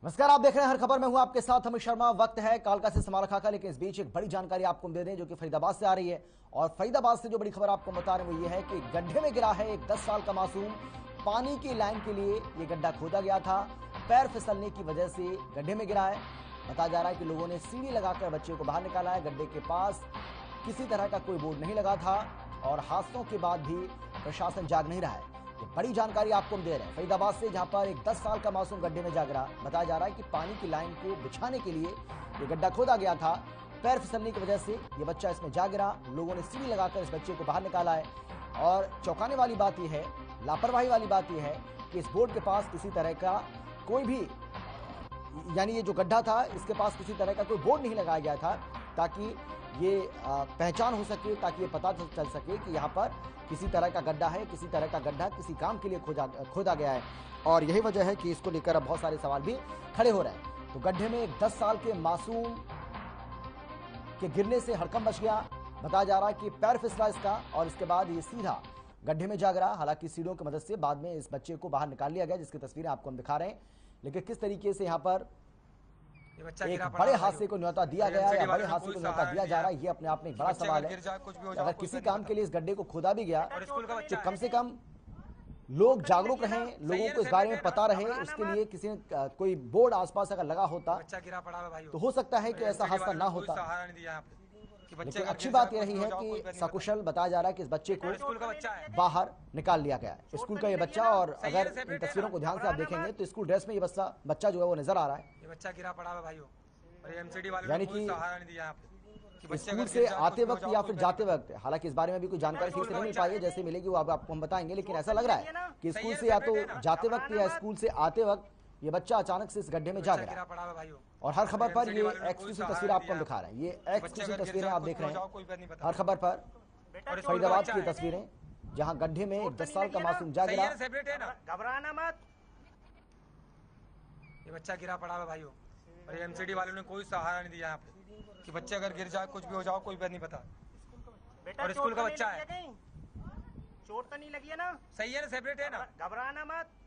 नमस्कार, आप देख रहे हैं हर खबर में हूं आपके साथ अमित शर्मा। वक्त है कालका से समारखा का, लेकिन इस बीच एक बड़ी जानकारी आपको दे दें जो कि फरीदाबाद से आ रही है। और फरीदाबाद से जो बड़ी खबर आपको बता रहे हैं वो ये है कि गड्ढे में गिरा है एक 10 साल का मासूम। पानी की लाइन के लिए ये गड्ढा खोदा गया था, पैर फिसलने की वजह से गड्ढे में गिरा है। बताया जा रहा है कि लोगों ने सीढ़ी लगाकर बच्चे को बाहर निकाला है। गड्ढे के पास किसी तरह का कोई बोर्ड नहीं लगा था और हादसों के बाद भी प्रशासन जाग नहीं रहा है। ये बड़ी जानकारी आपको हम दे रहे हैं फरीदाबाद से, जहां पर एक 10 साल का मासूम गड्ढे में जाग रहा। बताया जा रहा है कि पानी की लाइन को बिछाने के लिए ये गड्ढा खोदा गया था। पैर फिसलने की वजह से ये बच्चा इसमें जा गिरा। लोगों ने सीढ़ी लगाकर इस बच्चे को बाहर निकाला है। और चौंकाने वाली बात यह है, लापरवाही वाली बात यह है कि इस बोर्ड के पास किसी तरह का कोई भी, यानी ये जो गड्ढा था इसके पास किसी तरह का कोई बोर्ड नहीं लगाया गया था ताकि ये पहचान हो सके, ताकि ये पता चल सके कि यहाँ पर किसी तरह का गड्ढा है, किसी तरह का गड्ढा किसी काम के लिए खोदा गया है। और यही वजह है कि इसको लेकर अब बहुत सारे सवाल भी खड़े हो रहे हैं। तो गड्ढे में एक 10 साल के मासूम के गिरने से हड़कंप मच गया। बताया जा रहा है कि पैर फिसला इसका और इसके बाद ये सीधा गड्ढे में जा गिरा। हालांकि सीढ़ियों की मदद से बाद में इस बच्चे को बाहर निकाल लिया गया, जिसकी तस्वीरें आपको हम दिखा रहे हैं। लेकिन किस तरीके से यहाँ पर एक बड़े हादसे को न्योता दिया गया या बड़े हादसे को न्योता दिया जा रहा है, ये अपने आप में एक बड़ा सवाल है। अगर किसी काम के लिए इस गड्ढे को खोदा भी गया तो कम से कम लोग जागरूक रहें, लोगों को इस बारे में पता रहे। उसके लिए किसी ने कोई बोर्ड आसपास अगर लगा होता तो हो सकता है कि ऐसा हादसा ना होता। लेकिन अच्छी बात यह रही है कि सकुशल बताया जा रहा है कि इस बच्चे को बाहर निकाल लिया गया है। स्कूल का ये बच्चा, और अगर इन तस्वीरों को ध्यान से आप देखेंगे तो स्कूल ड्रेस में ये बच्चा जो है वो नजर आ रहा है। ये बच्चा गिरा पड़ा है भाइयों, और एमसीडी वालों यानी ने कोई कि सहारा नहीं दिया यहाँ पे स्कूल से आते वक्त या फिर जाते वक्त, हालांकि इस बारे में भी कोई जानकारी ठीक से नहीं मिल पाई है, जैसे मिलेगी वो आपको हम बताएंगे। लेकिन ऐसा लग रहा है कि स्कूल से या तो जाते वक्त या स्कूल से आते वक्त ये बच्चा अचानक से इस गड्ढे में जा गिरा। और हर खबर पर ये एक्सक्लूसिव तस्वीर आपको हम दिखा रहे हैं। ये एक्सक्लूसिव तस्वीरें आप देख रहे हैं हर खबर पर, फरीदाबाद की तस्वीरें जहां गड्ढे में एक 10 साल का मासूम जा गिरा। घबराना मत, ये बच्चा गिरा पड़ा है भाइयों, और एमसीडी वालों ने कोई सहारा नहीं दिया यहाँ पे कि बच्चे अगर गिर जाए कुछ भी हो जाओ कोई बात नहीं पता। और स्कूल का बच्चा है, चोट तो नहीं लगी है ना? सही है ना, सेपरेट है ना, घबराना मत।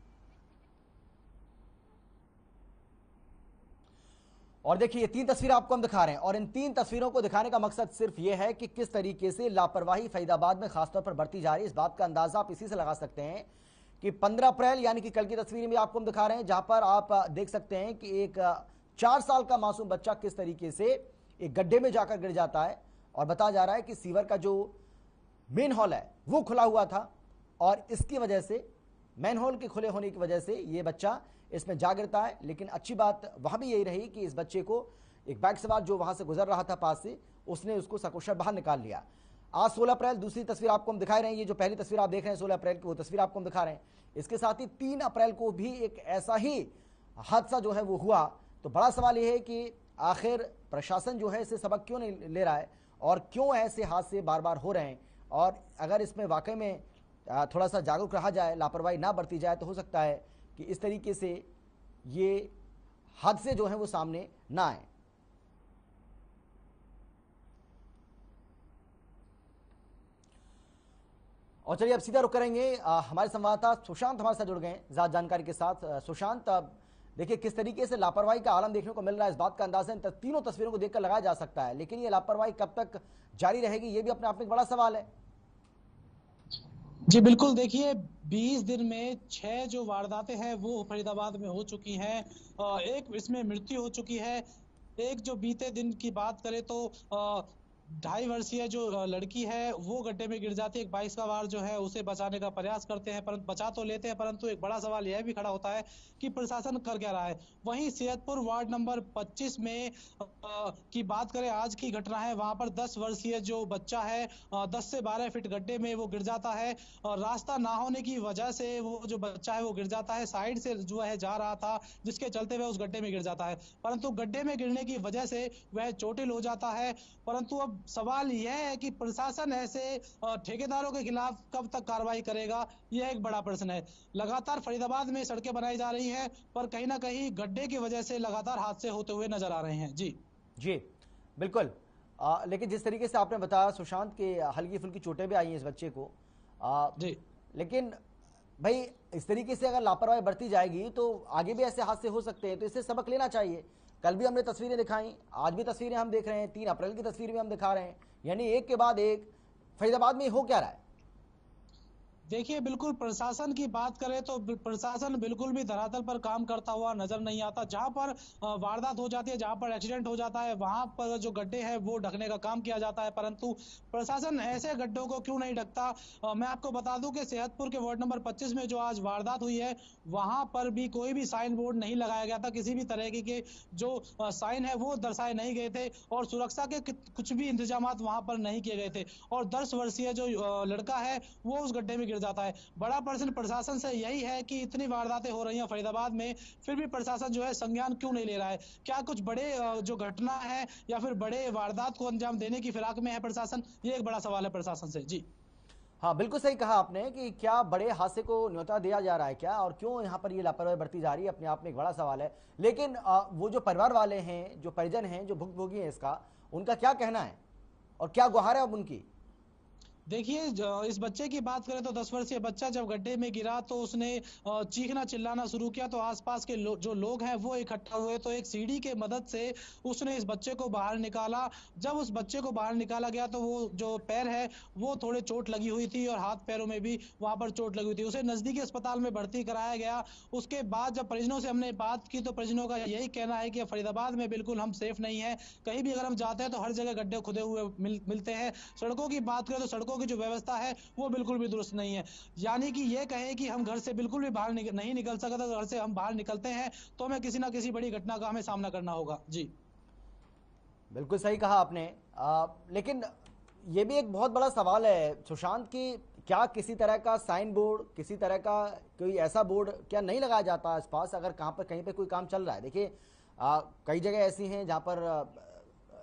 और देखिए ये 3 तस्वीरें आपको हम दिखा रहे हैं, और इन 3 तस्वीरों को दिखाने का मकसद सिर्फ ये है कि किस तरीके से लापरवाही फरीदाबाद में खासतौर पर बढ़ती जा रही है। इस बात का अंदाजा आप इसी से लगा सकते हैं कि 15 अप्रैल यानी कि कल की तस्वीर में आपको हम दिखा रहे हैं, जहां पर आप देख सकते हैं कि एक 4 साल का मासूम बच्चा किस तरीके से एक गड्ढे में जाकर गिर जाता है। और बताया जा रहा है कि सीवर का जो मेन हॉल है वो खुला हुआ था, और इसकी वजह से, मेन हॉल के खुले होने की वजह से ये बच्चा इसमें जा गिरता है। लेकिन अच्छी बात वहां भी यही रही कि इस बच्चे को एक बाइक सवार जो वहां से गुजर रहा था पास से, उसने उसको सकुशल बाहर निकाल लिया। आज 16 अप्रैल, दूसरी तस्वीर आपको हम दिखा रहे हैं। ये जो पहली तस्वीर आप देख रहे हैं 16 अप्रैल की, वो तस्वीर आपको हम दिखा रहे हैं। इसके साथ ही 3 अप्रैल को भी एक ऐसा ही हादसा जो है वो हुआ। तो बड़ा सवाल यह है कि आखिर प्रशासन जो है इसे सबक क्यों नहीं ले रहा है, और क्यों ऐसे हादसे बार बार हो रहे हैं। और अगर इसमें वाकई में थोड़ा सा जागरूक रहा जाए, लापरवाही ना बरती जाए, तो हो सकता है कि इस तरीके से ये हादसे जो हैं वो सामने ना आए। और चलिए अब सीधा रुक करेंगे, हमारे संवाददाता सुशांत हमारे साथ जुड़ गए हैं ज्यादा जानकारी के साथ। सुशांत, देखिए किस तरीके से लापरवाही का आलम देखने को मिल रहा है। इस बात का अंदाजा इन तीनों तस्वीरों को देखकर लगाया जा सकता है, लेकिन ये लापरवाही कब तक जारी रहेगी, ये भी अपने आप में एक बड़ा सवाल है। जी बिल्कुल, देखिए 20 दिन में 6 जो वारदातें हैं वो फरीदाबाद में हो चुकी हैं। एक इसमें मृत्यु हो चुकी है। एक जो बीते दिन की बात करें तो 2.5 वर्षीय जो लड़की है वो गड्ढे में गिर जाती है। एक 22 सवार जो है उसे बचाने का प्रयास करते हैं, परंतु बचा तो लेते हैं, परंतु एक बड़ा सवाल यह भी खड़ा होता है कि प्रशासन कर क्या रहा है। वहीं सैयदपुर वार्ड नंबर 25 में की बात करें, आज की घटना है, वहां पर 10 वर्षीय जो बच्चा है 10 से 12 फीट गड्ढे में वो गिर जाता है। और रास्ता ना होने की वजह से वो जो बच्चा है वो गिर जाता है, साइड से जो है जा रहा था, जिसके चलते वह उस गड्ढे में गिर जाता है। परंतु गड्ढे में गिरने की वजह से वह चोटिल हो जाता है। परंतु अब सवाल यह है कि प्रशासन ऐसे ठेकेदारों के खिलाफ कब तक कार्रवाई करेगा, यह एक बड़ा प्रश्न है। लगातार फरीदाबाद में सड़कें बनाई जा रही हैं, पर कहीं ना कहीं गड्ढे की वजह से लगातार हादसे होते हुए नजर आ रहे हैं। जी बिल्कुल। लेकिन जिस तरीके से आपने बताया सुशांत के हल्की फुल्की चोटें भी आई हैं इस बच्चे को, जी, लेकिन भाई इस तरीके से अगर लापरवाही बढ़ती जाएगी तो आगे भी ऐसे हादसे हो सकते हैं, तो इससे सबक लेना चाहिए। कल भी हमने तस्वीरें दिखाई, आज भी तस्वीरें हम देख रहे हैं, 3 अप्रैल की तस्वीर भी हम दिखा रहे हैं, यानी एक के बाद एक फरीदाबाद में हो क्या रहा है। देखिए, बिल्कुल प्रशासन की बात करें तो प्रशासन बिल्कुल भी धरातल पर काम करता हुआ नजर नहीं आता। जहां पर वारदात हो जाती है, जहां पर एक्सीडेंट हो जाता है, वहां पर जो गड्ढे हैं वो ढकने का काम किया जाता है, परंतु प्रशासन ऐसे गड्ढों को क्यों नहीं ढकता। मैं आपको बता दूं कि सेहतपुर के वार्ड नंबर 25 में जो आज वारदात हुई है, वहां पर भी कोई भी साइन बोर्ड नहीं लगाया गया था। किसी भी तरह के जो साइन है वो दर्शाए नहीं गए थे और सुरक्षा के कुछ भी इंतजाम वहां पर नहीं किए गए थे। और 10 वर्षीय जो लड़का है वो उस गड्ढे में जाता है। बड़ा प्रश्न प्रशासन से यही है कि इतनी वारदातें हो रही हैं फरीदाबाद में, फिर भी प्रशासन जो है संज्ञान क्यों नहीं ले रहा है। क्या कुछ बड़े जो घटना है या फिर बड़े वारदात को अंजाम देने की फिराक में है प्रशासन, ये एक बड़ा सवाल है प्रशासन से। जी हाँ, बिल्कुल सही कहा आपने कि क्या बड़े हादसे को न्योता दिया जा रहा है क्या, और क्यों यहाँ पर ये लापरवाही बढ़ती जा रही है, अपने आप में एक बड़ा सवाल है। लेकिन वो जो परिवार वाले हैं, जो परिजन हैं, जो भुक्तभोगी हैं इसका, उनका क्या कहना है और क्या गुहार है अब उनकी। देखिए, इस बच्चे की बात करें तो 10 वर्षीय बच्चा जब गड्ढे में गिरा तो उसने चीखना चिल्लाना शुरू किया, तो आसपास के जो लोग हैं वो इकट्ठा हुए, तो एक सीढ़ी के मदद से उसने इस बच्चे को बाहर निकाला। जब उस बच्चे को बाहर निकाला गया तो वो जो पैर है वो थोड़े चोट लगी हुई थी और हाथ पैरों में भी वहां पर चोट लगी हुई थी। उसे नजदीकी अस्पताल में भर्ती कराया गया। उसके बाद जब परिजनों से हमने बात की तो परिजनों का यही कहना है कि फरीदाबाद में बिल्कुल हम सेफ नहीं है। कहीं भी अगर हम जाते हैं तो हर जगह गड्ढे खुदे हुए मिलते हैं। सड़कों की बात करें तो सड़कों की जो व्यवस्था है वो बिल्कुल भी दुरुस्त नहीं है। यानी कि ये कहे कि हम घर से बिल्कुल भी बाहर नहीं निकल सकते, तो घर से हम बाहर निकलते हैं तो हमें किसी ना किसी बड़ी घटना का हमें सामना करना होगा। जी बिल्कुल सही कहा आपने। लेकिन ये भी एक बहुत बड़ा सवाल है सुशांत की, क्या किसी तरह का साइन बोर्ड, किसी तरह का कोई ऐसा बोर्ड क्या नहीं लगाया जाता आसपास, अगर कहीं पे कोई काम चल रहा है। देखिए, कई जगह ऐसी हैं जहाँ पर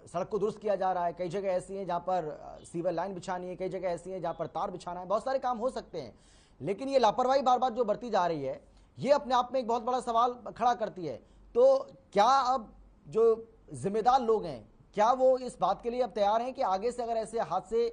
सड़क को दुरुस्त किया जा रहा है, कई जगह ऐसी हैं जहाँ पर सीवर लाइन बिछानी है, कई जगह ऐसी हैं जहाँ पर तार बिछाना है, बहुत सारे काम हो सकते हैं। लेकिन ये लापरवाही बार बार जो बढ़ती जा रही है, ये अपने आप में एक बहुत बड़ा सवाल खड़ा करती है। तो क्या अब जो जिम्मेदार लोग हैं, क्या वो इस बात के लिए अब तैयार हैं कि आगे से अगर ऐसे हादसे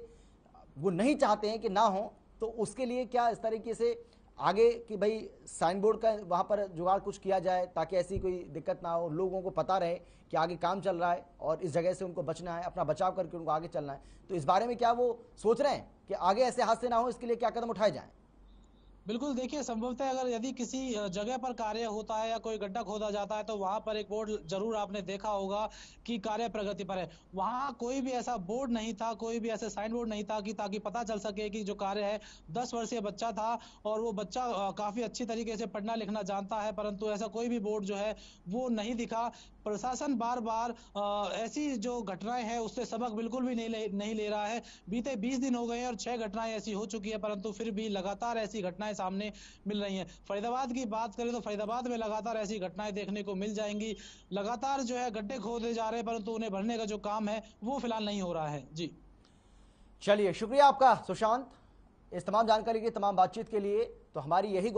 वो नहीं चाहते हैं कि ना हो, तो उसके लिए क्या इस तरीके से आगे कि भाई साइन बोर्ड का वहाँ पर जुगाड़ कुछ किया जाए ताकि ऐसी कोई दिक्कत ना हो, लोगों को पता रहे कि आगे काम चल रहा है और इस जगह से उनको बचना है, अपना बचाव करके उनको आगे चलना है। तो इस बारे में क्या वो सोच रहे हैं कि आगे ऐसे हादसे ना हो, इसके लिए क्या कदम उठाए जाएं। बिल्कुल, देखिए संभवतः अगर यदि किसी जगह पर कार्य होता है या कोई गड्ढा खोदा जाता है तो वहां पर एक बोर्ड जरूर आपने देखा होगा कि कार्य प्रगति पर है। वहां कोई भी ऐसा बोर्ड नहीं था, कोई भी ऐसे साइन बोर्ड नहीं था कि ताकि पता चल सके कि जो कार्य है 10 वर्षीय बच्चा था और वो बच्चा काफी अच्छी तरीके से पढ़ना लिखना जानता है, परंतु ऐसा कोई भी बोर्ड जो है वो नहीं दिखा। प्रशासन बार बार ऐसी जो घटनाएं हैं उससे सबक बिल्कुल भी नहीं ले रहा है। बीते 20 दिन हो गए हैं और 6 घटनाएं ऐसी हो चुकी है, परंतु फिर भी लगातार ऐसी घटनाएं सामने मिल रही हैं। फरीदाबाद की बात करें तो फरीदाबाद में लगातार ऐसी घटनाएं देखने को मिल जाएंगी। लगातार जो है गड्ढे खोदे जा रहे हैं, परंतु उन्हें भरने का जो काम है वो फिलहाल नहीं हो रहा है। जी चलिए, शुक्रिया आपका सुशांत, इस तमाम जानकारी की, तमाम बातचीत के लिए। तो हमारी यही